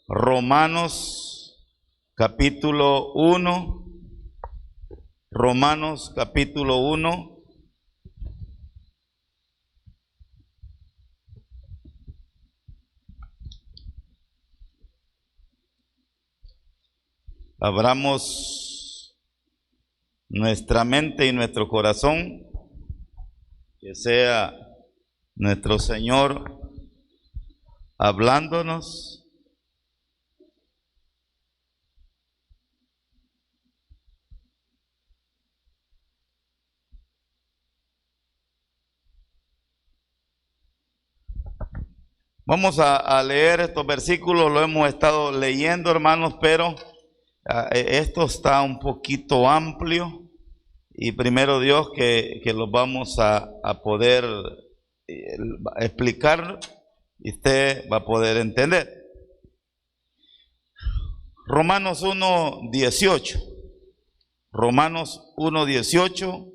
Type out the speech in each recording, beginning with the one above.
Romanos capítulo 1. Romanos capítulo 1. Abramos nuestra mente y nuestro corazón, que sea nuestro Señor hablándonos. Vamos a leer estos versículos, lo hemos estado leyendo, hermanos, pero esto está un poquito amplio y primero Dios que los vamos a poder explicar y usted va a poder entender. Romanos 1:18. Romanos 1:18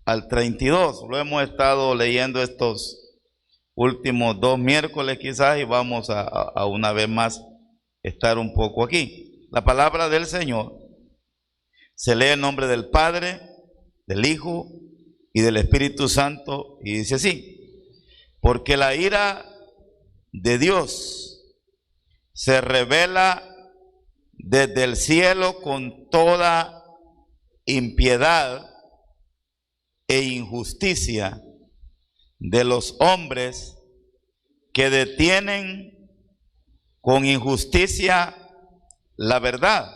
al 32. Lo hemos estado leyendo estos últimos 2 miércoles quizás y vamos a una vez más estar un poco aquí. La palabra del Señor se lee en nombre del Padre, del Hijo y del Espíritu Santo y dice así: porque la ira de Dios se revela desde el cielo con toda impiedad e injusticia de los hombres que detienen con injusticia la verdad,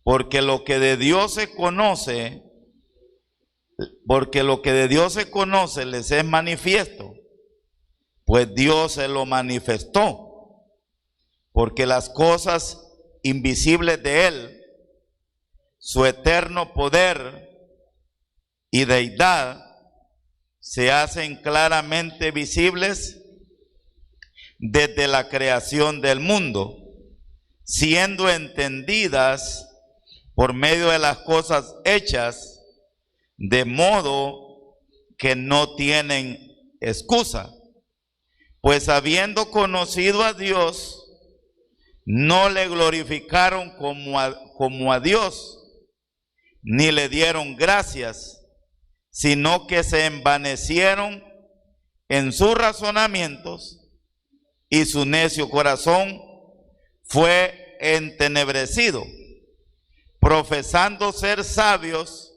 porque lo que de Dios se conoce, les es manifiesto, pues Dios se lo manifestó, porque las cosas invisibles de Él, su eterno poder y deidad, se hacen claramente visibles desde la creación del mundo, siendo entendidas por medio de las cosas hechas, de modo que no tienen excusa. Pues habiendo conocido a Dios, no le glorificaron como a Dios, ni le dieron gracias, sino que se envanecieron en sus razonamientos, y su necio corazón fue entenebrecido. Profesando ser sabios,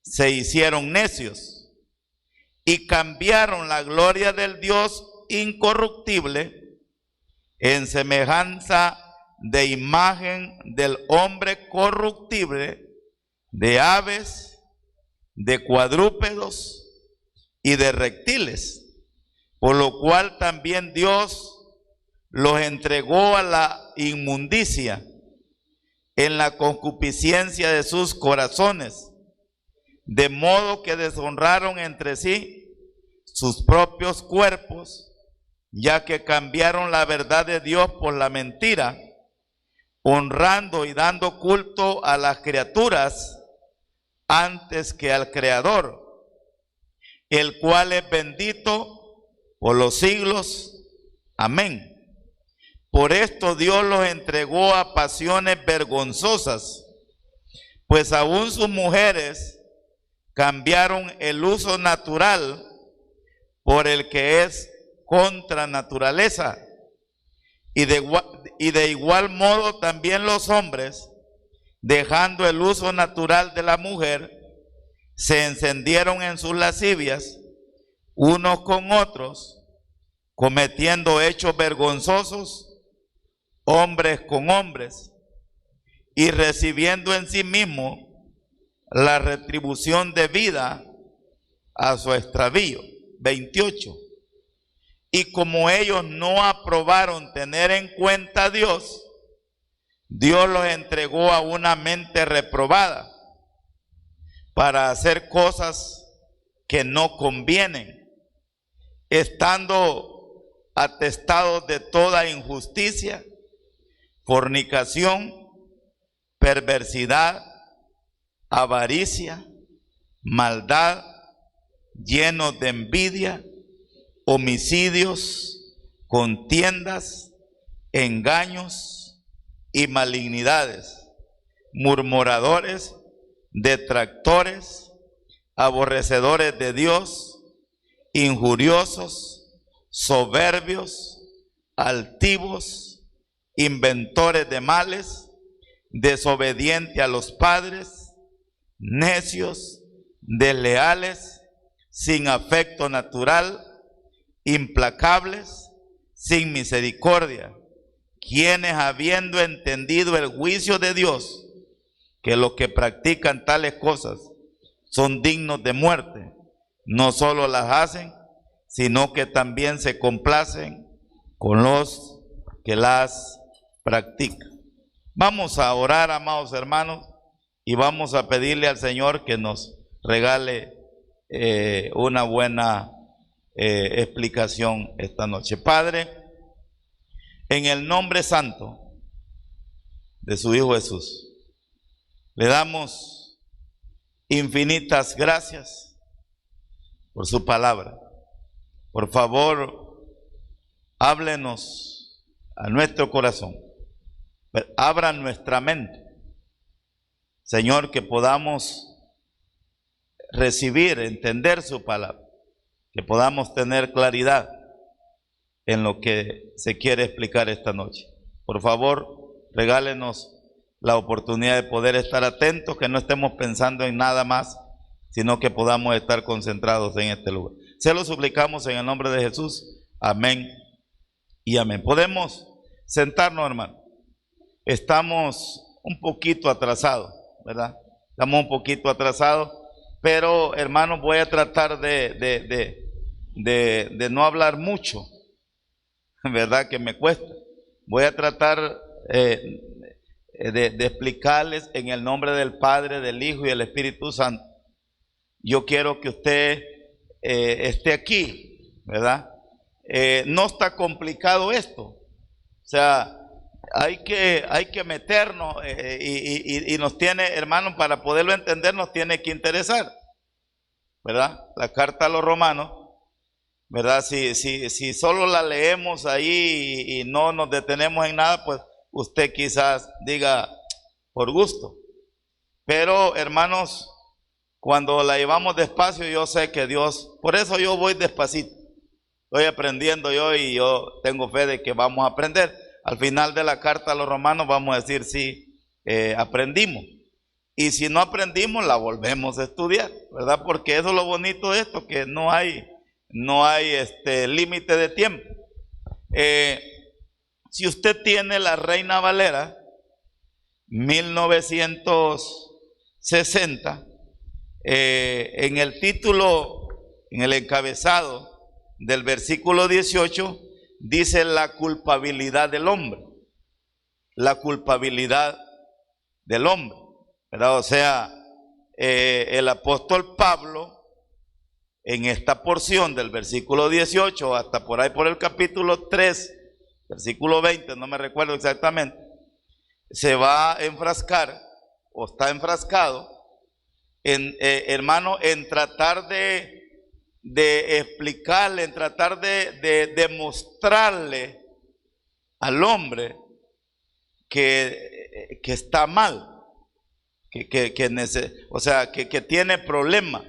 se hicieron necios, y cambiaron la gloria del Dios incorruptible en semejanza de imagen del hombre corruptible, de aves, de cuadrúpedos y de reptiles, por lo cual también Dios los entregó a la inmundicia en la concupiscencia de sus corazones, de modo que deshonraron entre sí sus propios cuerpos, ya que cambiaron la verdad de Dios por la mentira, honrando y dando culto a las criaturas antes que al Creador, el cual es bendito por los siglos. Amén. Por esto Dios los entregó a pasiones vergonzosas, pues aún sus mujeres cambiaron el uso natural por el que es contra naturaleza, y de igual modo también los hombres, dejando el uso natural de la mujer, se encendieron en sus lascivias unos con otros, cometiendo hechos vergonzosos, hombres con hombres, y recibiendo en sí mismo la retribución debida a su extravío. 28. Y como ellos no aprobaron tener en cuenta a Dios, Dios los entregó a una mente reprobada para hacer cosas que no convienen, estando atestados de toda injusticia, fornicación, perversidad, avaricia, maldad, llenos de envidia, homicidios, contiendas, engaños y malignidades, murmuradores, detractores, aborrecedores de Dios, injuriosos, soberbios, altivos, inventores de males, desobedientes a los padres, necios, desleales, sin afecto natural, implacables, sin misericordia, quienes habiendo entendido el juicio de Dios, que los que practican tales cosas son dignos de muerte, no solo las hacen, sino que también se complacen con los que las practican. Vamos a orar, amados hermanos, y vamos a pedirle al Señor que nos regale una buena explicación esta noche. Padre, en el nombre santo de su Hijo Jesús, le damos infinitas gracias por su palabra. Por favor, háblenos a nuestro corazón, abra nuestra mente, Señor, que podamos recibir, entender su palabra, que podamos tener claridad en lo que se quiere explicar esta noche. Por favor, regálenos la oportunidad de poder estar atentos, que no estemos pensando en nada más, sino que podamos estar concentrados en este lugar. Se lo suplicamos en el nombre de Jesús. Amén y amén. Podemos sentarnos, hermano. Estamos un poquito atrasados, ¿verdad? Estamos un poquito atrasados, pero hermanos, voy a tratar de no hablar mucho, ¿verdad? Que me cuesta. Voy a tratar de explicarles en el nombre del Padre, del Hijo y del Espíritu Santo. Yo quiero que usted esté aquí, ¿verdad? No está complicado esto. O sea, hay que meternos y nos tiene, hermanos, para poderlo entender nos tiene que interesar, ¿verdad? La carta a los Romanos, ¿verdad? Si solo la leemos ahí y no nos detenemos en nada, pues usted quizás diga por gusto. Pero, hermanos, cuando la llevamos despacio, yo sé que Dios, por eso yo voy despacito. Estoy aprendiendo yo y yo tengo fe de que vamos a aprender. Al final de la carta a los Romanos vamos a decir si aprendimos. Y si no aprendimos, la volvemos a estudiar, ¿verdad? Porque eso es lo bonito de esto, que no hay límite de tiempo. Si usted tiene la Reina Valera 1960, en el título, en el encabezado del versículo 18, dice la culpabilidad del hombre. La culpabilidad del hombre, ¿verdad? O sea, el apóstol Pablo, en esta porción del versículo 18 hasta por ahí por el capítulo 3, versículo 20, no me recuerdo exactamente, se va a enfrascar o está enfrascado hermano, en tratar de explicarle, en tratar de demostrarle al hombre que está mal, o sea, que tiene problemas,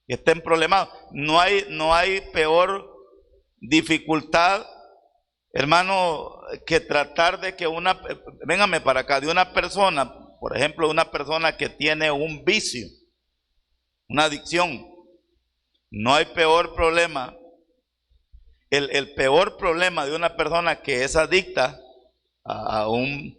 que estén problemados. No hay peor dificultad, hermano, que tratar de que véngame para acá, de una persona, por ejemplo, una persona que tiene un vicio, una adicción. No hay peor problema. El peor problema de una persona que es adicta a un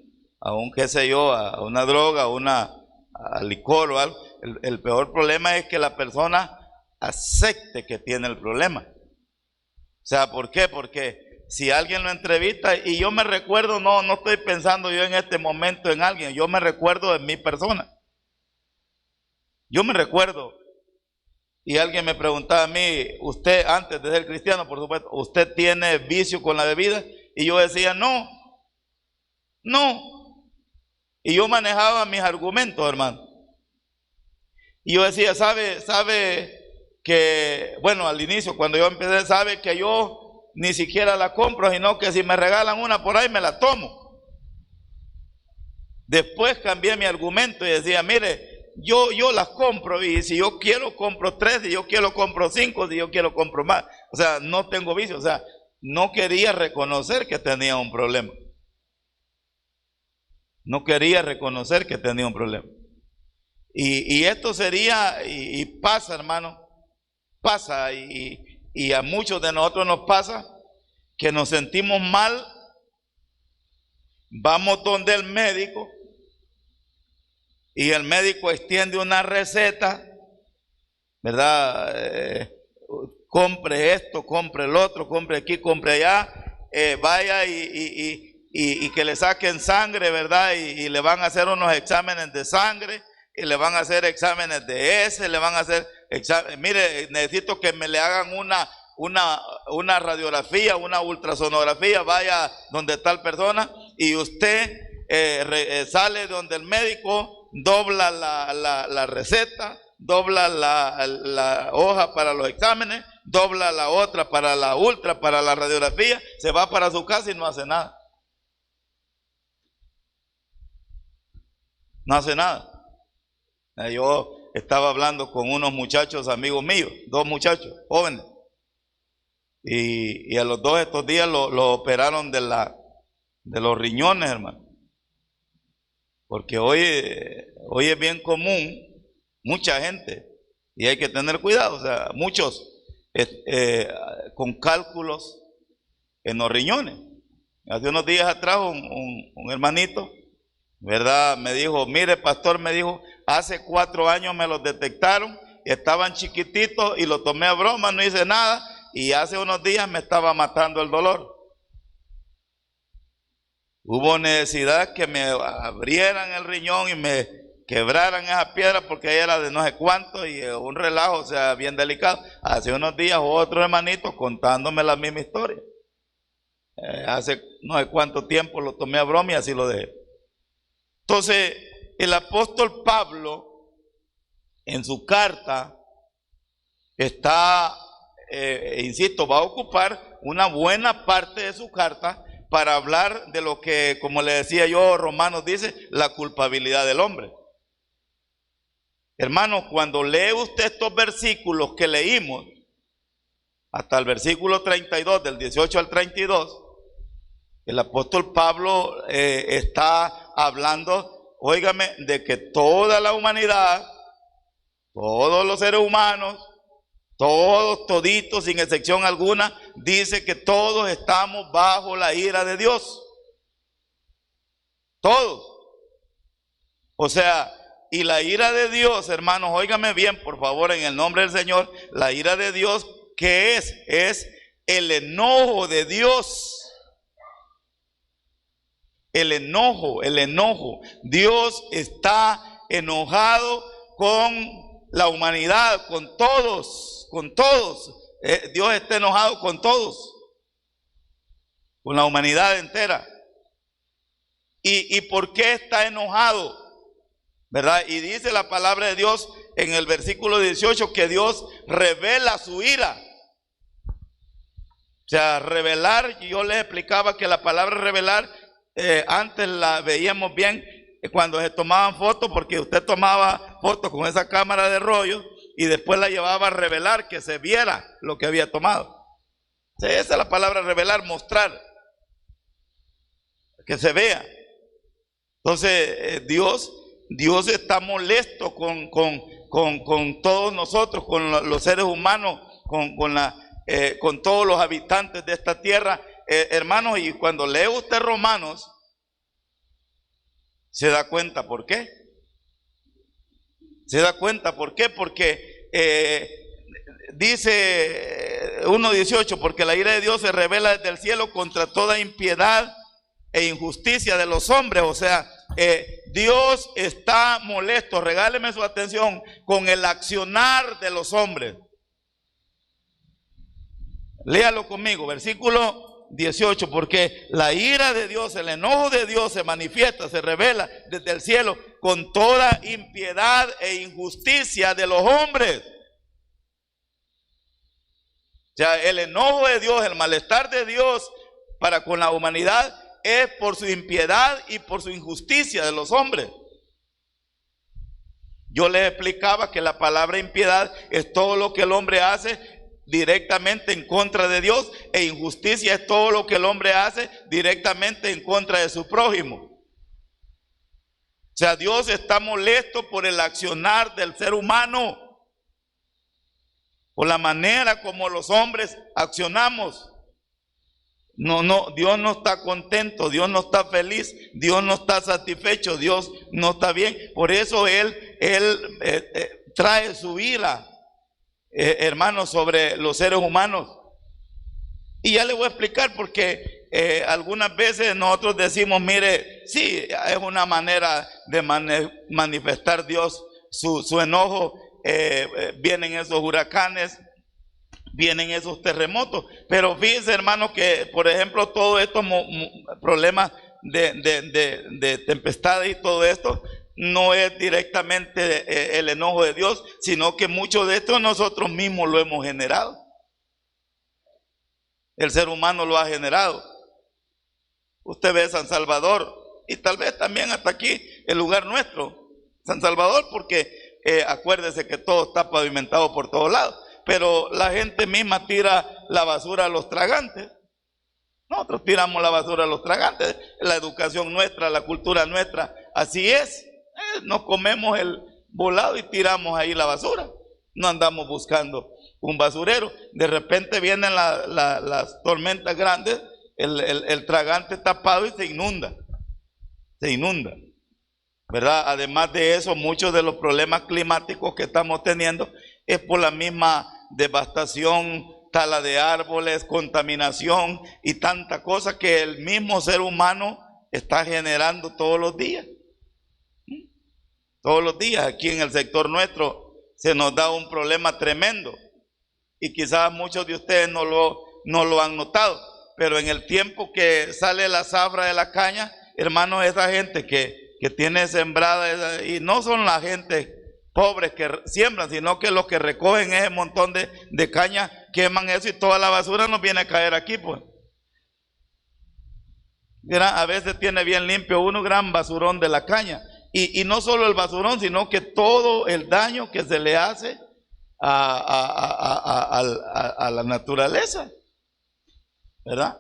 qué sé yo, a una droga, a licor o algo, el peor problema es que la persona acepte que tiene el problema. O sea, ¿por qué? Porque si alguien lo entrevista, y yo me recuerdo, no estoy pensando yo en este momento en alguien, yo me recuerdo de mi persona. Yo me recuerdo, y alguien me preguntaba a mí, usted, antes de ser cristiano, por supuesto, ¿usted tiene vicio con la bebida? Y yo decía, no. Y yo manejaba mis argumentos, hermano. Y yo decía, sabe que, bueno, al inicio, cuando yo empecé, sabe que yo ni siquiera la compro, sino que si me regalan una por ahí me la tomo. Después cambié mi argumento y decía, mire, yo las compro, y si yo quiero compro 3, si yo quiero compro 5, si yo quiero compro más. O sea, no tengo vicio, o sea, no quería reconocer que tenía un problema. No quería reconocer que tenía un problema. Y esto sería, y pasa, hermano, pasa, y a muchos de nosotros nos pasa, que nos sentimos mal, vamos donde el médico, y el médico extiende una receta, ¿verdad? Compre esto, compre el otro, compre aquí, compre allá, vaya y que le saquen sangre, ¿verdad? Y le van a hacer unos exámenes de sangre, y le van a hacer exámenes de le van a hacer exámenes. Mire, necesito que me le hagan una radiografía, una ultrasonografía, vaya donde tal persona, y usted sale donde el médico, dobla la receta, dobla la hoja para los exámenes, dobla la otra para la ultra, para la radiografía, se va para su casa y no hace nada. No hace nada. Yo estaba hablando con unos muchachos, amigos míos, 2 muchachos jóvenes, y a los 2 estos días lo operaron de los riñones, hermano. Porque hoy es bien común, mucha gente, y hay que tener cuidado, o sea, muchos con cálculos en los riñones. Hace unos días atrás un hermanito, ¿verdad? Me dijo, mire, pastor, me dijo, hace 4 años me los detectaron, estaban chiquititos y lo tomé a broma, no hice nada, y hace unos días me estaba matando el dolor. Hubo necesidad que me abrieran el riñón y me quebraran esa piedra porque ella era de no sé cuánto y un relajo, o sea, bien delicado. Hace unos días otro hermanito contándome la misma historia. Hace no sé cuánto tiempo lo tomé a broma y así lo dejé. Entonces, el apóstol Pablo en su carta está, insisto, va a ocupar una buena parte de su carta para hablar de lo que, como le decía yo, Romanos dice, la culpabilidad del hombre. Hermanos, cuando lee usted estos versículos que leímos, hasta el versículo 32, del 18 al 32, el apóstol Pablo está hablando, óigame, de que toda la humanidad, todos los seres humanos, todos, toditos, sin excepción alguna, dice que todos estamos bajo la ira de Dios. Todos. O sea, y la ira de Dios, hermanos, óigame bien, por favor, en el nombre del Señor, la ira de Dios, ¿qué es? Es el enojo de Dios. El enojo, el enojo. Dios está enojado con la humanidad, con todos. Con todos, Dios está enojado con todos, con la humanidad entera. ¿Y por qué está enojado? ¿Verdad? Y dice la palabra de Dios en el versículo 18 que Dios revela su ira. O sea, revelar, yo les explicaba que la palabra revelar, antes la veíamos bien cuando se tomaban fotos, porque usted tomaba fotos con esa cámara de rollo y después la llevaba a revelar, que se viera lo que había tomado. Sí, esa es la palabra revelar, mostrar, que se vea. Entonces Dios está molesto con todos nosotros, con los seres humanos, con todos los habitantes de esta tierra. Hermanos, y cuando lee usted Romanos, se da cuenta por qué. Se da cuenta por qué, porque dice 1:18, porque la ira de Dios se revela desde el cielo contra toda impiedad e injusticia de los hombres. O sea, Dios está molesto, regáleme su atención, con el accionar de los hombres. Léalo conmigo, versículo 18, porque la ira de Dios, el enojo de Dios se manifiesta, se revela desde el cielo con toda impiedad e injusticia de los hombres. O sea, el enojo de Dios, el malestar de Dios para con la humanidad es por su impiedad y por su injusticia de los hombres. Yo les explicaba que la palabra impiedad es todo lo que el hombre hace directamente en contra de Dios, e injusticia es todo lo que el hombre hace directamente en contra de su prójimo. O sea, Dios está molesto por el accionar del ser humano, por la manera como los hombres accionamos. Dios no está contento, Dios no está feliz, Dios no está satisfecho, Dios no está bien. Por eso Él trae su ira, hermanos, sobre los seres humanos. Y ya le voy a explicar porque algunas veces nosotros decimos, mire, sí, es una manera de manifestar Dios su enojo. Vienen esos huracanes, vienen esos terremotos, pero fíjense, hermanos, que por ejemplo todos estos problemas de tempestades y todo esto no es directamente el enojo de Dios, sino que mucho de esto nosotros mismos lo hemos generado. El ser humano lo ha generado. Usted ve San Salvador y tal vez también hasta aquí el lugar nuestro, San Salvador, porque acuérdese que todo está pavimentado por todos lados. Pero la gente misma tira la basura a los tragantes. Nosotros tiramos la basura a los tragantes. La educación nuestra, la cultura nuestra, así es. Nos comemos el volado y tiramos ahí la basura. No andamos buscando un basurero. De repente vienen las tormentas grandes, el tragante tapado y se inunda. Se inunda, ¿verdad? Además de eso, muchos de los problemas climáticos que estamos teniendo es por la misma devastación, tala de árboles, contaminación y tanta cosa que el mismo ser humano está generando todos los días. Todos los días aquí en el sector nuestro se nos da un problema tremendo y quizás muchos de ustedes no lo han notado, pero en el tiempo que sale la zafra de la caña, hermanos, esa gente que tiene sembrada, y no son la gente pobres que siembran, sino que los que recogen ese montón de caña, queman eso y toda la basura nos viene a caer aquí, pues. A veces tiene bien limpio uno, gran basurón de la caña. Y no solo el basurón, sino que todo el daño que se le hace a la naturaleza, ¿verdad?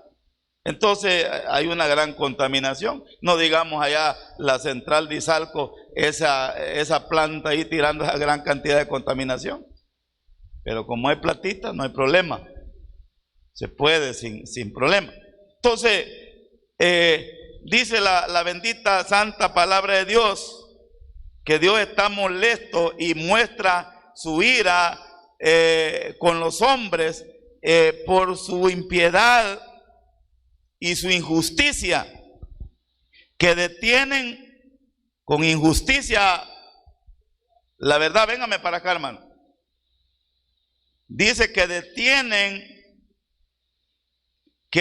Entonces hay una gran contaminación. No digamos allá la central de Izalco, esa planta ahí tirando esa gran cantidad de contaminación. Pero como hay platita, no hay problema. Se puede sin problema. Entonces, dice la bendita santa palabra de Dios, que Dios está molesto y muestra su ira con los hombres por su impiedad y su injusticia, que detienen con injusticia la verdad. Véngame para acá, hermano. Dice que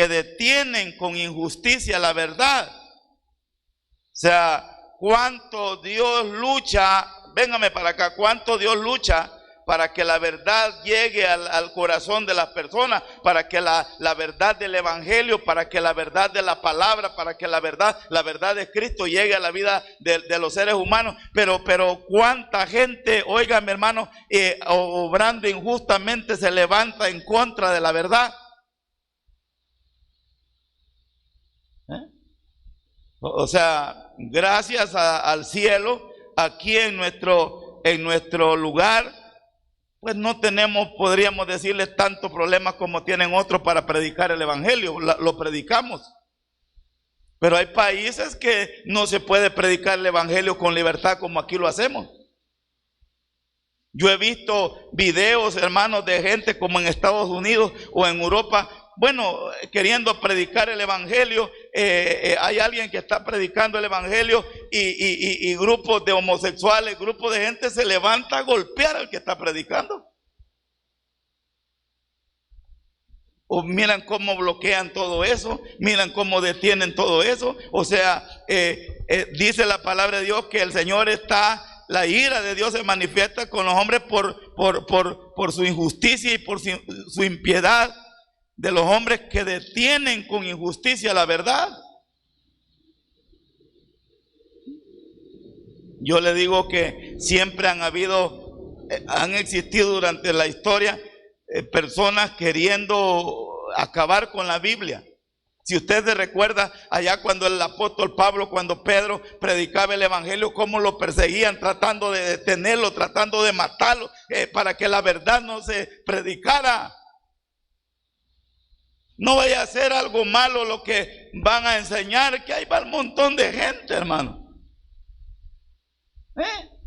detienen con injusticia la verdad. O sea, cuánto Dios lucha, véngame para acá, cuánto Dios lucha para que la verdad llegue al corazón de las personas, para que la verdad del evangelio, para que la verdad de la palabra, para que la verdad de Cristo llegue a la vida de los seres humanos. Pero cuánta gente, óigame, hermano, obrando injustamente se levanta en contra de la verdad. O sea, gracias al cielo, aquí en nuestro lugar, pues no tenemos, podríamos decirles, tantos problemas como tienen otros para predicar el evangelio. Lo predicamos. Pero hay países que no se puede predicar el evangelio con libertad como aquí lo hacemos. Yo he visto videos, hermanos, de gente como en Estados Unidos o en Europa, bueno, queriendo predicar el evangelio. Hay alguien que está predicando el evangelio y grupos de homosexuales, grupos de gente se levanta a golpear al que está predicando. O miran cómo bloquean todo eso, miran cómo detienen todo eso. O sea, dice la palabra de Dios que el Señor está la ira de Dios se manifiesta con los hombres por su injusticia y por su impiedad de los hombres que detienen con injusticia la verdad. Yo le digo que siempre han existido durante la historia personas queriendo acabar con la Biblia. Si usted se recuerda allá cuando el apóstol Pablo, cuando Pedro predicaba el evangelio, cómo lo perseguían, tratando de detenerlo, tratando de matarlo, para que la verdad no se predicara. No vaya a ser algo malo lo que van a enseñar, que ahí va un montón de gente, hermano.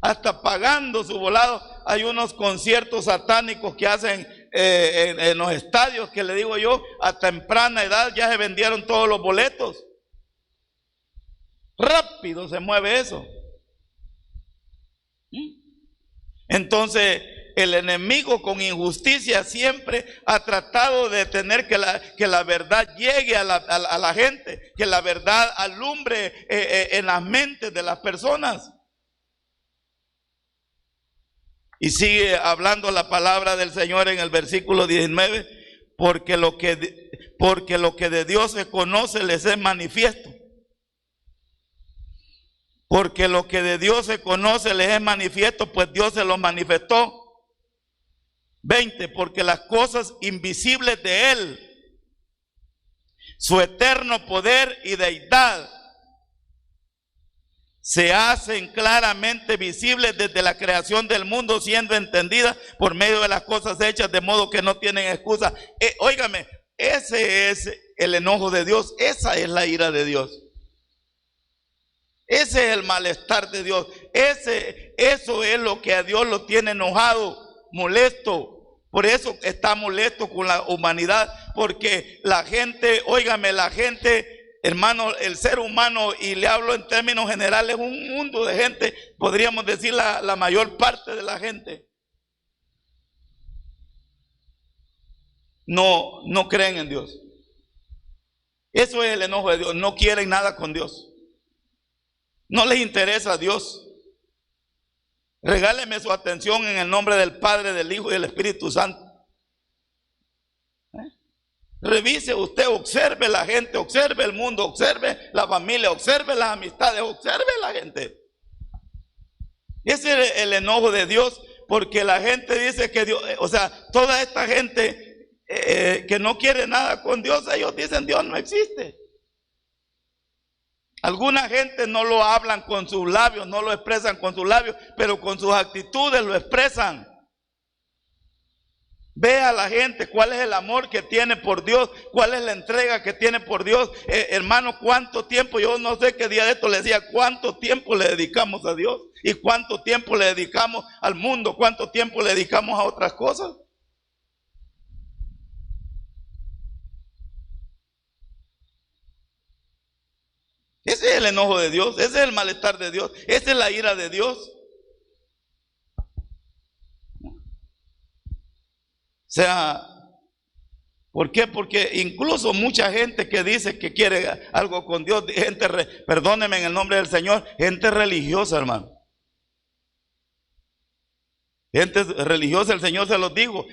Hasta pagando su volado. Hay unos conciertos satánicos que hacen en los estadios, que le digo yo, a temprana edad ya se vendieron todos los boletos. Rápido se mueve eso. Entonces el enemigo con injusticia siempre ha tratado de tener que la verdad llegue a la gente, que la verdad alumbre en las mentes de las personas. Y sigue hablando la palabra del Señor en el versículo 19, porque lo que de Dios se conoce les es manifiesto. Porque lo que de Dios se conoce les es manifiesto, pues Dios se lo manifestó. 20, porque las cosas invisibles de Él, su eterno poder y deidad, se hacen claramente visibles desde la creación del mundo, siendo entendidas por medio de las cosas hechas, de modo que no tienen excusa. Óigame, ese es el enojo de Dios, esa es la ira de Dios. Ese es el malestar de Dios. Eso es lo que a Dios lo tiene enojado, molesto. Por eso está molesto con la humanidad, porque la gente, óigame, la gente, hermano, el ser humano, y le hablo en términos generales, un mundo de gente, podríamos decir la mayor parte de la gente, no creen en Dios. Eso es el enojo de Dios. No quieren nada con Dios. No les interesa a Dios. Regáleme su atención en el nombre del Padre, del Hijo y del Espíritu Santo. Revise usted, observe la gente, observe el mundo, observe la familia, observe las amistades, observe la gente. Ese es el enojo de Dios, porque la gente dice que Dios, o sea, toda esta gente que no quiere nada con Dios, ellos dicen Dios no existe. Alguna gente no lo hablan con sus labios, no lo expresan con sus labios, pero con sus actitudes lo expresan. Ve a la gente cuál es el amor que tiene por Dios, cuál es la entrega que tiene por Dios. Hermano, cuánto tiempo, yo no sé qué día de esto le decía, cuánto tiempo le dedicamos a Dios y cuánto tiempo le dedicamos al mundo, cuánto tiempo le dedicamos a otras cosas. Ese es el enojo de Dios, ese es el malestar de Dios, esa es la ira de Dios. O sea, ¿por qué? Porque incluso mucha gente que dice que quiere algo con Dios, gente, perdónenme en el nombre del Señor, gente religiosa, hermano. Gente religiosa, el Señor se los digo,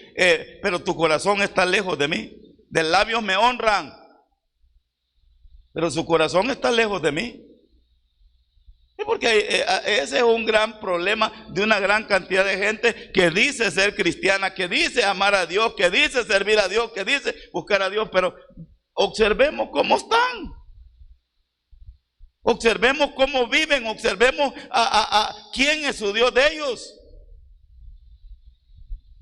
pero tu corazón está lejos de mí. De labios me honran, pero su corazón está lejos de mí. Porque ese es un gran problema de una gran cantidad de gente que dice ser cristiana, que dice amar a Dios, que dice servir a Dios, que dice buscar a Dios, pero observemos cómo están. Observemos cómo viven, observemos a quién es su Dios de ellos.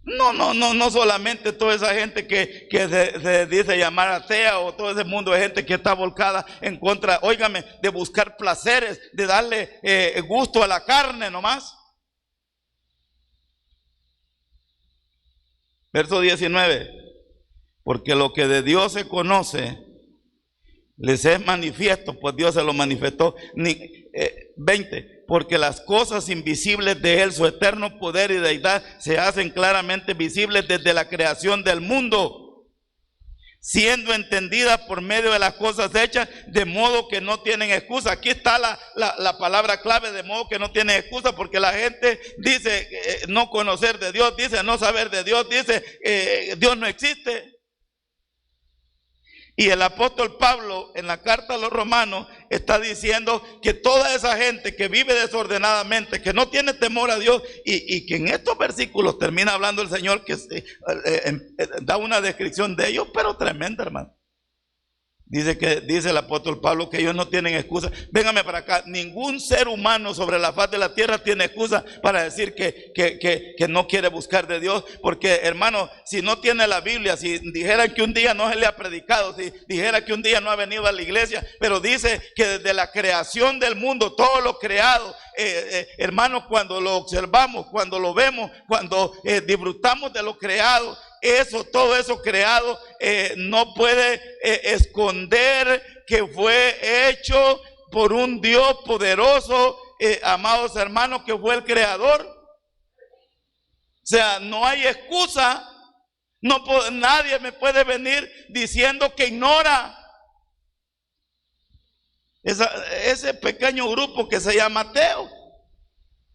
No solamente toda esa gente que se dice llamar atea, o todo ese mundo de gente que está volcada en contra, óigame, de buscar placeres, de darle gusto a la carne nomás. Verso 19, porque lo que de Dios se conoce les es manifiesto, pues Dios se lo manifestó. 20, porque las cosas invisibles de Él, su eterno poder y deidad, se hacen claramente visibles desde la creación del mundo, siendo entendidas por medio de las cosas hechas, de modo que no tienen excusa. Aquí está la palabra clave, de modo que no tienen excusa, porque la gente dice no conocer de Dios, dice no saber de Dios, dice Dios no existe. Y el apóstol Pablo en la carta a los romanos está diciendo que toda esa gente que vive desordenadamente, que no tiene temor a Dios, y que en estos versículos termina hablando el Señor, que da una descripción de ellos, pero tremenda, hermano. Dice el apóstol Pablo que ellos no tienen excusa. Véngame para acá. Ningún ser humano sobre la faz de la tierra tiene excusa para decir que no quiere buscar de Dios. Porque, hermano, si no tiene la Biblia, si dijera que un día no se le ha predicado, si dijera que un día no ha venido a la iglesia, pero dice que desde la creación del mundo, todo lo creado, hermano, cuando lo observamos, cuando lo vemos, cuando disfrutamos de lo creado, todo eso creado no puede esconder que fue hecho por un Dios poderoso, amados hermanos, que fue el creador. O sea, no hay excusa. Nadie me puede venir diciendo que ignora ese pequeño grupo que se llama ateo.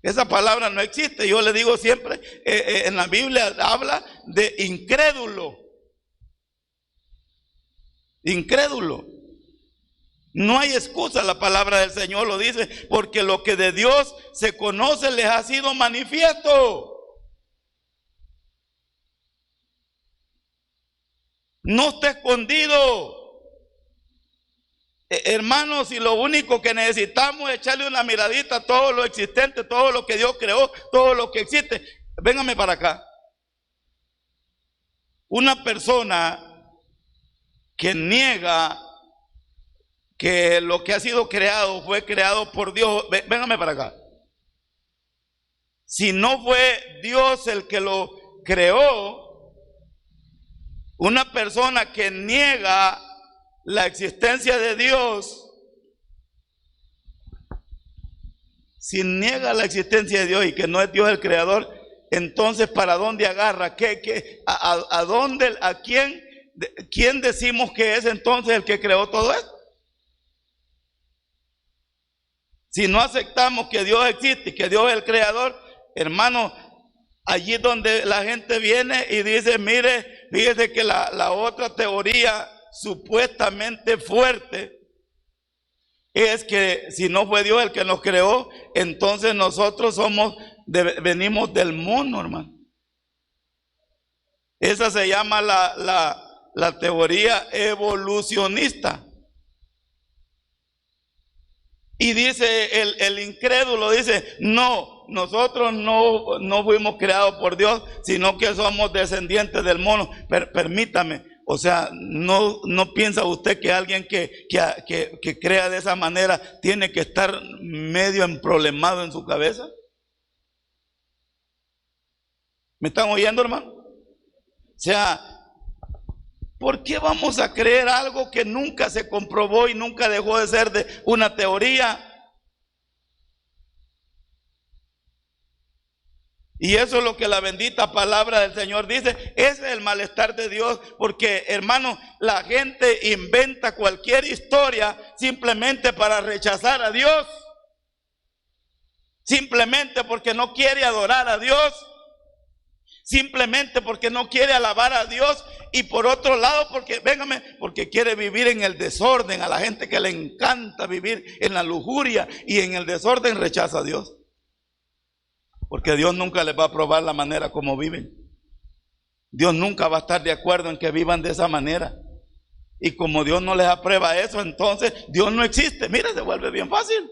Esa palabra no existe. Yo le digo siempre, en la Biblia habla de incrédulo. Incrédulo. No hay excusa, la palabra del Señor lo dice, porque lo que de Dios se conoce les ha sido manifiesto. No está escondido. Hermanos, y lo único que necesitamos es echarle una miradita a todo lo existente, todo lo que Dios creó, todo lo que existe. Véngame para acá. Una persona que niega que lo que ha sido creado fue creado por Dios, véngame para acá. Si no fue Dios el que lo creó, una persona que niega la existencia de Dios, si niega la existencia de Dios y que no es Dios el creador, entonces ¿para dónde agarra? ¿A dónde, quién decimos que es entonces el que creó todo esto? Si no aceptamos que Dios existe y que Dios es el creador, hermano, allí donde la gente viene y dice, mire, fíjese que la otra teoría supuestamente fuerte es que si no fue Dios el que nos creó, entonces nosotros venimos del mono, hermano. Esa se llama la teoría evolucionista. Y dice el incrédulo, dice, no, nosotros no fuimos creados por Dios, sino que somos descendientes del mono. Permítame. O sea, ¿no piensa usted que alguien que crea de esa manera tiene que estar medio emproblemado en su cabeza? ¿Me están oyendo, hermano? O sea, ¿por qué vamos a creer algo que nunca se comprobó y nunca dejó de ser de una teoría? Y eso es lo que la bendita palabra del Señor dice. Ese es el malestar de Dios, porque, hermano, la gente inventa cualquier historia simplemente para rechazar a Dios, simplemente porque no quiere adorar a Dios, simplemente porque no quiere alabar a Dios, y por otro lado porque quiere vivir en el desorden. A la gente que le encanta vivir en la lujuria y en el desorden rechaza a Dios. Porque Dios nunca les va a probar la manera como viven. Dios nunca va a estar de acuerdo en que vivan de esa manera. Y como Dios no les aprueba eso, entonces Dios no existe. Mira, se vuelve bien fácil.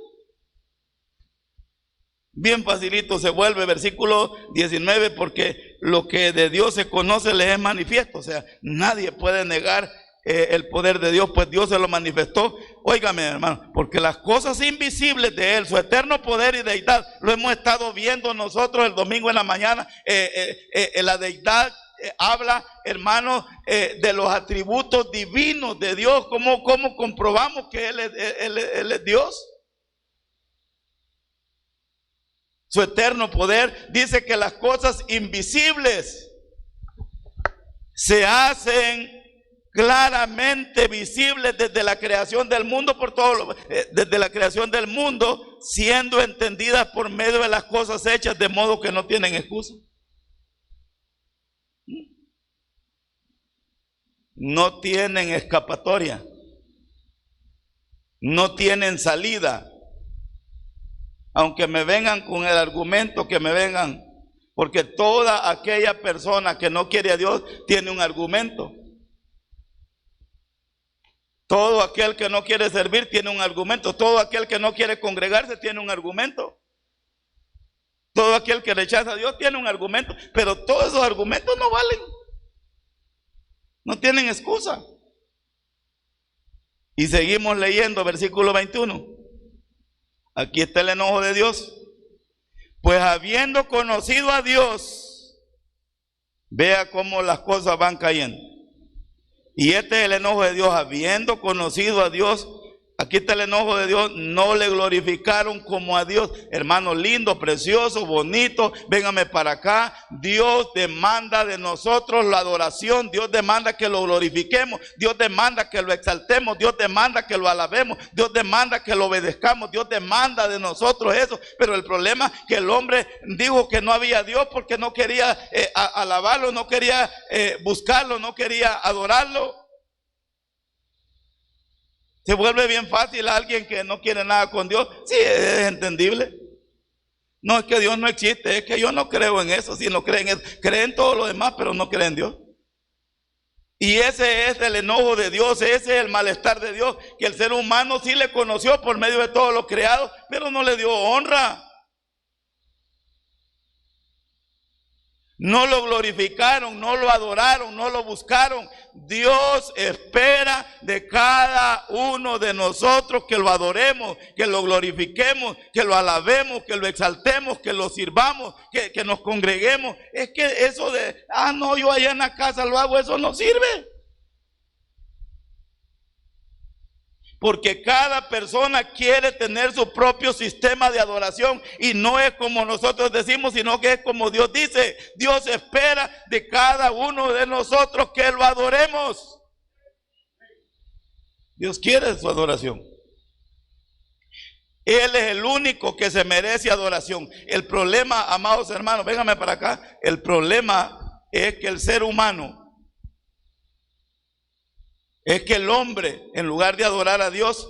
Bien facilito se vuelve, versículo 19, porque lo que de Dios se conoce les es manifiesto. O sea, nadie puede negar el poder de Dios, pues Dios se lo manifestó. Óigame, hermano, porque las cosas invisibles de Él, su eterno poder y deidad, lo hemos estado viendo nosotros el domingo en la mañana. La deidad habla, hermano, de los atributos divinos de Dios. ¿Cómo comprobamos que Él es Dios? Su eterno poder dice que las cosas invisibles se hacen claramente visibles desde la creación del mundo, desde la creación del mundo, siendo entendidas por medio de las cosas hechas, de modo que no tienen excusa. No tienen escapatoria, no tienen salida. Aunque me vengan con el argumento que me vengan, porque toda aquella persona que no quiere a Dios tiene un argumento. Todo aquel que no quiere servir tiene un argumento. Todo aquel que no quiere congregarse tiene un argumento. Todo aquel que rechaza a Dios tiene un argumento. Pero todos esos argumentos no valen. No tienen excusa. Y seguimos leyendo versículo 21. Aquí está el enojo de Dios. Pues habiendo conocido a Dios, vea cómo las cosas van cayendo. Y este es el enojo de Dios, habiendo conocido a Dios. Aquí está el enojo de Dios, no le glorificaron como a Dios. Hermano lindo, precioso, bonito, véngame para acá. Dios demanda de nosotros la adoración, Dios demanda que lo glorifiquemos, Dios demanda que lo exaltemos, Dios demanda que lo alabemos, Dios demanda que lo obedezcamos, Dios demanda de nosotros eso. Pero el problema es que el hombre dijo que no había Dios porque no quería alabarlo, no quería buscarlo, no quería adorarlo. Se vuelve bien fácil a alguien que no quiere nada con Dios. Sí, es entendible. No es que Dios no existe, es que yo no creo en eso. Si no creen en eso, creen todo lo demás, pero no creen en Dios. Y ese es el enojo de Dios, ese es el malestar de Dios, que el ser humano sí le conoció por medio de todo lo creado, pero no le dio honra. No lo glorificaron, no lo adoraron, no lo buscaron. Dios espera de cada uno de nosotros que lo adoremos, que lo glorifiquemos, que lo alabemos, que lo exaltemos, que lo sirvamos, que nos congreguemos. Es que eso de, no, yo allá en la casa lo hago, eso no sirve. Porque cada persona quiere tener su propio sistema de adoración y no es como nosotros decimos, sino que es como Dios dice. Dios espera de cada uno de nosotros que lo adoremos. Dios quiere su adoración. Él es el único que se merece adoración. El problema, amados hermanos, vénganme para acá. El problema es que el ser humano, es que el hombre, en lugar de adorar a Dios,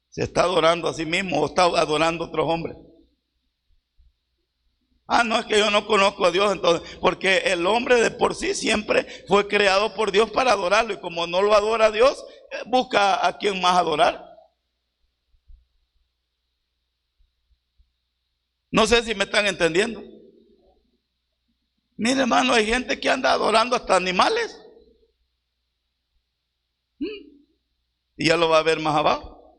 se está adorando a sí mismo o está adorando a otros hombres. No, es que yo no conozco a Dios, entonces, porque el hombre de por sí siempre fue creado por Dios para adorarlo, y como no lo adora a Dios, busca a quien más adorar. No sé si me están entendiendo. Mire, hermano, hay gente que anda adorando hasta animales. Y ya lo va a ver más abajo.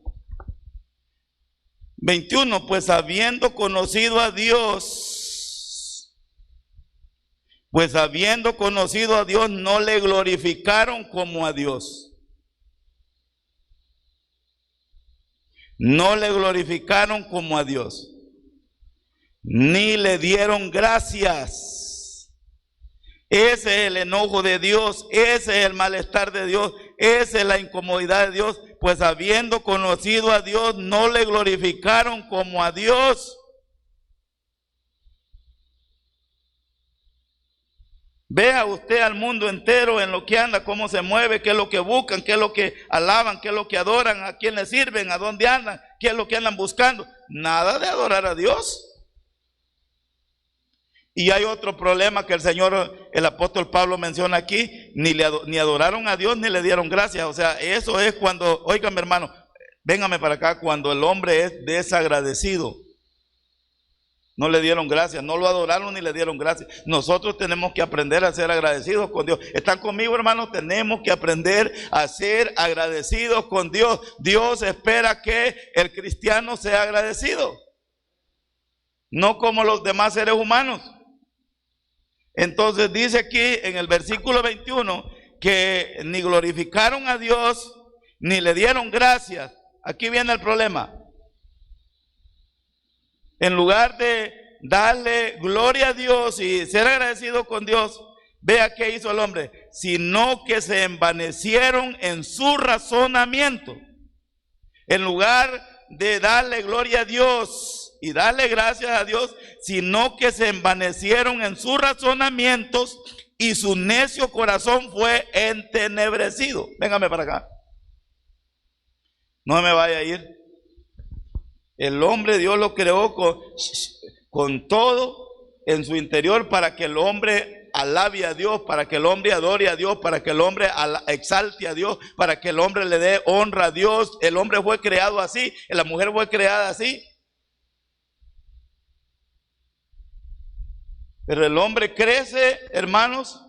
21, pues habiendo conocido a Dios, no le glorificaron como a Dios. No le glorificaron como a Dios, ni le dieron gracias. Ese es el enojo de Dios, ese es el malestar de Dios, esa es la incomodidad de Dios. Pues habiendo conocido a Dios, no le glorificaron como a Dios. Vea usted al mundo entero en lo que anda, cómo se mueve, qué es lo que buscan, qué es lo que alaban, qué es lo que adoran, a quién le sirven, a dónde andan, qué es lo que andan buscando. Nada de adorar a Dios. Y hay otro problema que el apóstol Pablo menciona aquí, ni adoraron a Dios ni le dieron gracias. O sea, eso es cuando, óigame hermano, véngame para acá, cuando el hombre es desagradecido. No le dieron gracias, no lo adoraron ni le dieron gracias. Nosotros tenemos que aprender a ser agradecidos con Dios. ¿Están conmigo, hermanos? Tenemos que aprender a ser agradecidos con Dios. Dios espera que el cristiano sea agradecido, no como los demás seres humanos. Entonces dice aquí en el versículo 21 que ni glorificaron a Dios ni le dieron gracias. Aquí viene el problema. En lugar de darle gloria a Dios y ser agradecido con Dios, Vea qué hizo el hombre, sino que se envanecieron en su razonamiento. En lugar de darle gloria a Dios y darle gracias a Dios, sino que se envanecieron en sus razonamientos y su necio corazón fue entenebrecido. Véngame para acá. No me vaya a ir. El hombre Dios lo creó con todo en su interior para que el hombre alabe a Dios, para que el hombre adore a Dios, para que el hombre exalte a Dios, para que el hombre le dé honra a Dios. El hombre fue creado así, la mujer fue creada así. Pero el hombre crece, hermanos,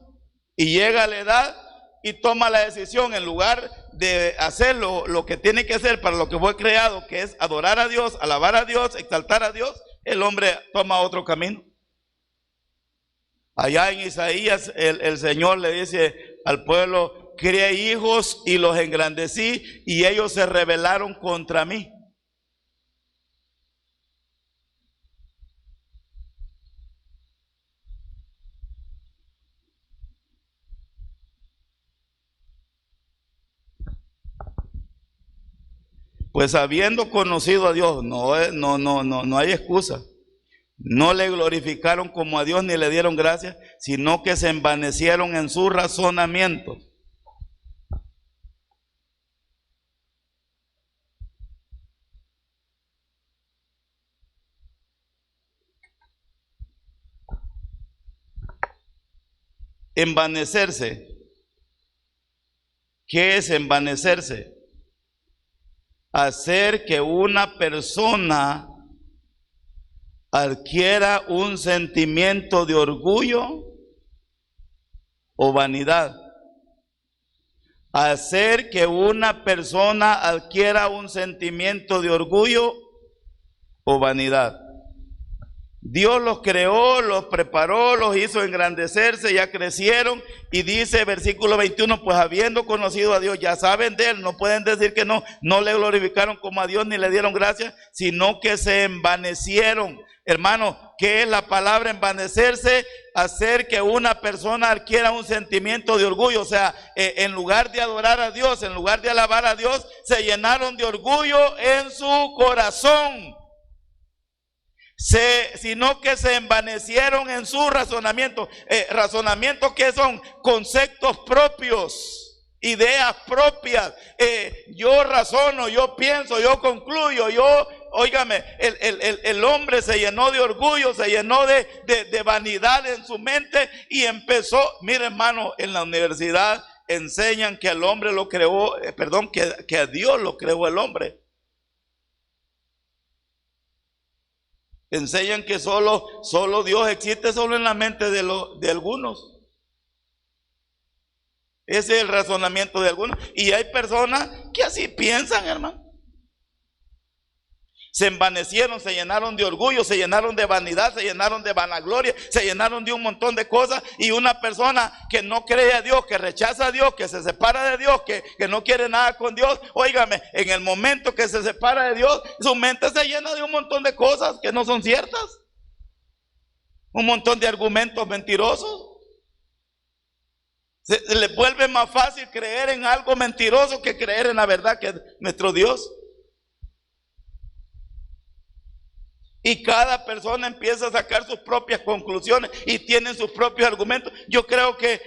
y llega a la edad y toma la decisión, en lugar de hacer lo que tiene que hacer para lo que fue creado, que es adorar a Dios, alabar a Dios, exaltar a Dios, el hombre toma otro camino. Allá en Isaías el Señor le dice al pueblo: crié hijos y los engrandecí y ellos se rebelaron contra mí. Pues habiendo conocido a Dios, no hay excusa. No le glorificaron como a Dios ni le dieron gracias, sino que se envanecieron en su razonamiento. Envanecerse. ¿Qué es envanecerse? Hacer que una persona adquiera un sentimiento de orgullo o vanidad. Hacer que una persona adquiera un sentimiento de orgullo o vanidad. Dios los creó, los preparó, los hizo engrandecerse, ya crecieron, y dice versículo 21, pues habiendo conocido a Dios, ya saben de Él, no pueden decir que no le glorificaron como a Dios ni le dieron gracias, sino que se envanecieron. Hermano, ¿qué es la palabra envanecerse? Hacer que una persona adquiera un sentimiento de orgullo. O sea, en lugar de adorar a Dios, en lugar de alabar a Dios, se llenaron de orgullo en su corazón. Sino que se envanecieron en su razonamiento. Razonamientos que son conceptos propios, ideas propias. Yo razono, yo pienso, yo concluyo, óigame, el hombre se llenó de orgullo, se llenó de vanidad en su mente y empezó. Mire, hermano, en la universidad enseñan que al hombre lo creó, que a Dios lo creó el hombre. Enseñan que solo Dios existe solo en la mente de algunos. Ese es el razonamiento de algunos. Y hay personas que así piensan, hermano. Se envanecieron, se llenaron de orgullo, se llenaron de vanidad, se llenaron de vanagloria, se llenaron de un montón de cosas. Y una persona que no cree a Dios, que rechaza a Dios, que se separa de Dios, que no quiere nada con Dios, óigame, en el momento que se separa de Dios, su mente se llena de un montón de cosas que no son ciertas. Un montón de argumentos mentirosos. Se le vuelve más fácil creer en algo mentiroso que creer en la verdad que es nuestro Dios. Y cada persona empieza a sacar sus propias conclusiones y tienen sus propios argumentos. Yo creo que,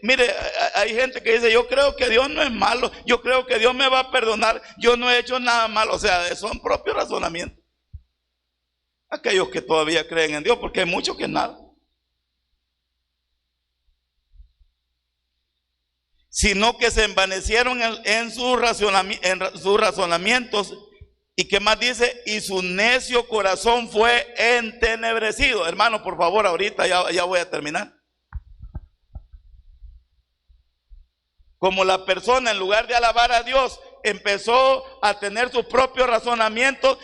mire, hay gente que dice: yo creo que Dios no es malo, yo creo que Dios me va a perdonar, yo no he hecho nada malo. O sea, son propios razonamientos. Aquellos que todavía creen en Dios, porque hay muchos que nada. Sino que se envanecieron en sus razonamientos. ¿Y qué más dice? Y su necio corazón fue entenebrecido. Hermano, por favor, ahorita ya voy a terminar. Como la persona, en lugar de alabar a Dios, empezó a tener sus propios razonamientos,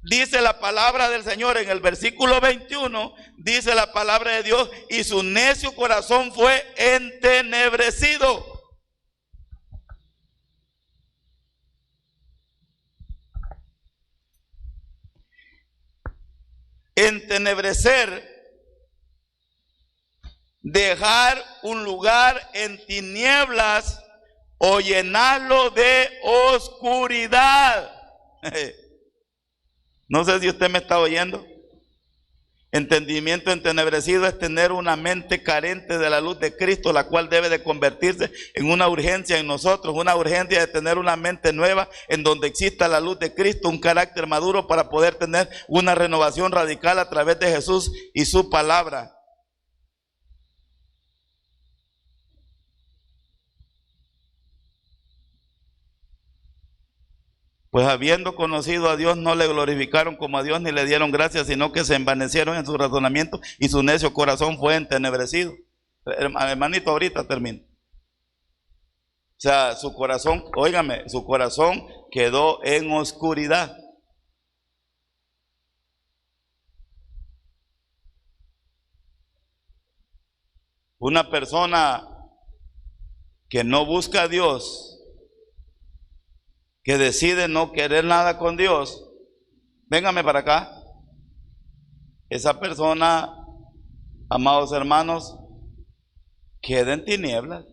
dice la palabra del Señor en el versículo 21, dice la palabra de Dios: y su necio corazón fue entenebrecido. Entenebrecer dejar un lugar en tinieblas o llenarlo de oscuridad. No sé si usted me está oyendo. Entendimiento entenebrecido es tener una mente carente de la luz de Cristo, la cual debe de convertirse en una urgencia en nosotros, una urgencia de tener una mente nueva en donde exista la luz de Cristo, un carácter maduro para poder tener una renovación radical a través de Jesús y su palabra. Pues habiendo conocido a Dios, no le glorificaron como a Dios ni le dieron gracias, sino que se envanecieron en su razonamiento y su necio corazón fue entenebrecido. Hermanito, ahorita termino. O sea, su corazón, óigame, su corazón quedó en oscuridad. Una persona que no busca a Dios, que decide no querer nada con Dios, véngame para acá. Esa persona, amados hermanos, queda en tinieblas.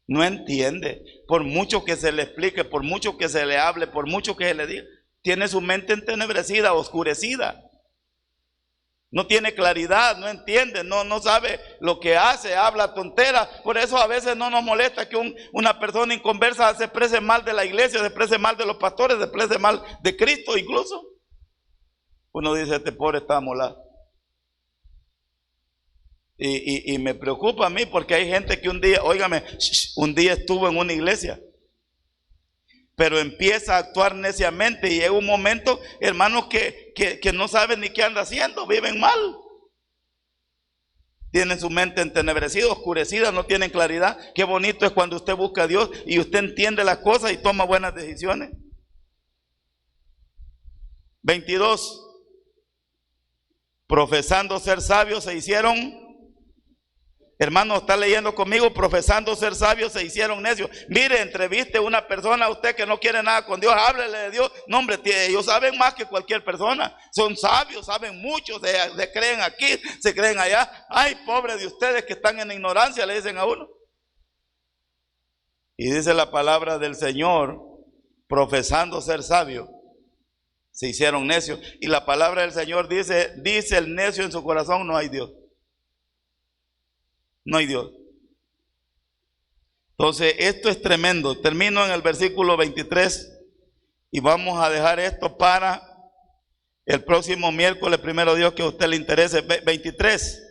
No entiende. Por mucho que se le explique, por mucho que se le hable, por mucho que se le diga, tiene su mente entenebrecida, oscurecida. No tiene claridad, no entiende, no sabe lo que hace, habla tonteras. Por eso a veces no nos molesta que una persona inconversa se exprese mal de la iglesia, se exprese mal de los pastores, se exprese mal de Cristo incluso. Uno dice, este pobre está molado. Y me preocupa a mí porque hay gente que un día, óigame, un día estuvo en una iglesia, pero empieza a actuar neciamente y llega un momento, hermanos, que no saben ni qué anda haciendo, viven mal. Tienen su mente entenebrecida, oscurecida, no tienen claridad. Qué bonito es cuando usted busca a Dios y usted entiende las cosas y toma buenas decisiones. 22. Profesando ser sabios se hicieron, hermano, está leyendo conmigo, profesando ser sabios se hicieron necios. Mire, entreviste a una persona, a usted que no quiere nada con Dios, háblele de Dios. No, hombre, ellos saben más que cualquier persona. Son sabios, saben mucho, se creen aquí, se creen allá. Ay, pobre de ustedes que están en ignorancia, le dicen a uno. Y dice la palabra del Señor, profesando ser sabios, se hicieron necios. Y la palabra del Señor dice el necio en su corazón, no hay Dios. No hay Dios. Entonces, esto es tremendo. Termino en el versículo 23 y vamos a dejar esto para el próximo miércoles, primero Dios, que a usted le interese. 23.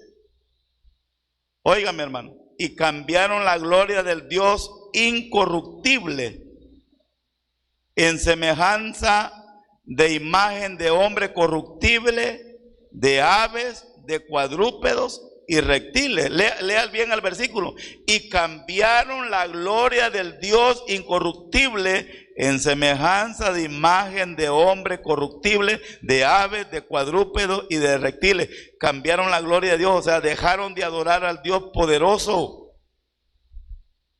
Óigame, hermano. Y cambiaron la gloria del Dios incorruptible en semejanza de imagen de hombre corruptible, de aves, de cuadrúpedos y reptiles. Lea bien el versículo. Y cambiaron la gloria del Dios incorruptible en semejanza de imagen de hombre corruptible, de aves, de cuadrúpedos y de reptiles. Cambiaron la gloria de Dios, o sea, dejaron de adorar al Dios poderoso,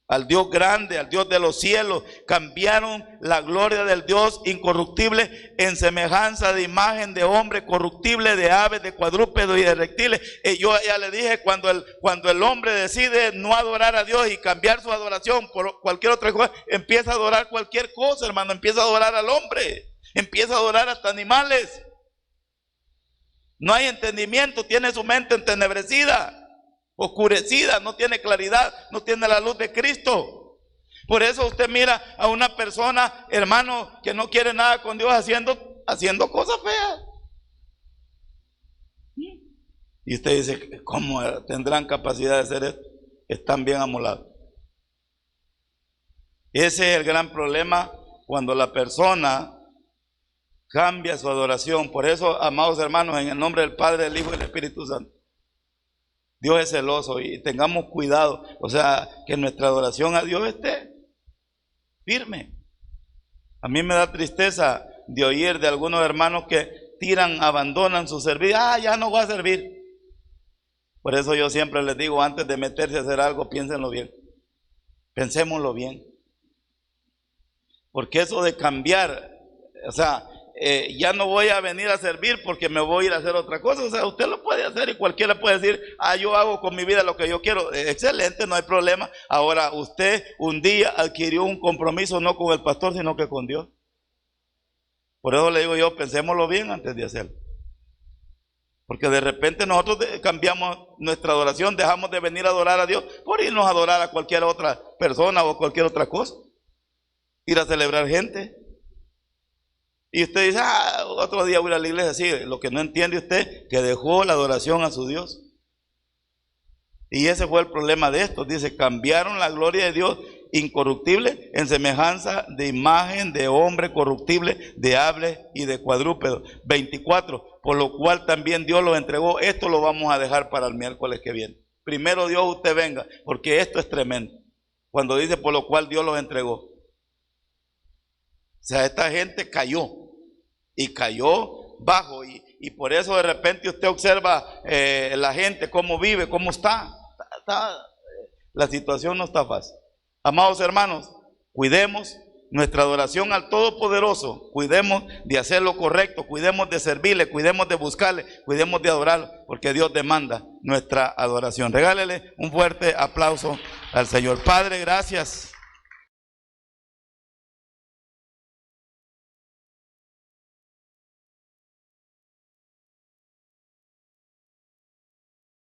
al Dios grande, al Dios de los cielos. Cambiaron la gloria del Dios incorruptible en semejanza de imagen de hombre corruptible, de aves, de cuadrúpedos y de reptiles. Yo ya le dije, cuando el hombre decide no adorar a Dios y cambiar su adoración por cualquier otra cosa, empieza a adorar cualquier cosa, hermano. Empieza a adorar al hombre, empieza a adorar hasta animales. No hay entendimiento, tiene su mente entenebrecida, oscurecida, no tiene claridad, no tiene la luz de Cristo. Por eso usted mira a una persona, hermano, que no quiere nada con Dios haciendo cosas feas. Y usted dice, ¿cómo tendrán capacidad de hacer esto? Están bien amolados. Ese es el gran problema cuando la persona cambia su adoración. Por eso, amados hermanos, en el nombre del Padre, del Hijo y del Espíritu Santo, Dios es celoso y tengamos cuidado, o sea, que nuestra adoración a Dios esté firme. A mí me da tristeza de oír de algunos hermanos que abandonan su servicio. Ya no voy a servir. Por eso yo siempre les digo, antes de meterse a hacer algo, piénsenlo bien. Pensémoslo bien. Porque eso de cambiar, o sea, ya no voy a venir a servir porque me voy a ir a hacer otra cosa. O sea, usted lo puede hacer y cualquiera puede decir, yo hago con mi vida lo que yo quiero. Excelente, no hay problema. Ahora, usted un día adquirió un compromiso no con el pastor, sino que con Dios. Por eso le digo yo, pensémoslo bien antes de hacerlo. Porque de repente nosotros cambiamos nuestra adoración, dejamos de venir a adorar a Dios por irnos a adorar a cualquier otra persona o cualquier otra cosa. Ir a celebrar gente. Y usted dice, otro día voy a ir a la iglesia. Sí, lo que no entiende usted, que dejó la adoración a su Dios. Y ese fue el problema de esto. Dice, cambiaron la gloria de Dios incorruptible en semejanza de imagen de hombre corruptible, de ave y de cuadrúpedo. 24, por lo cual también Dios los entregó. Esto lo vamos a dejar para el miércoles que viene. Primero Dios usted venga, porque esto es tremendo. Cuando dice por lo cual Dios los entregó. O sea, esta gente cayó. Y cayó bajo. Y por eso de repente usted observa la gente, cómo vive, cómo está. La situación no está fácil. Amados hermanos, cuidemos nuestra adoración al Todopoderoso, cuidemos de hacer lo correcto, cuidemos de servirle, cuidemos de buscarle, cuidemos de adorarlo, porque Dios demanda nuestra adoración. Regálele un fuerte aplauso al Señor. Padre, gracias.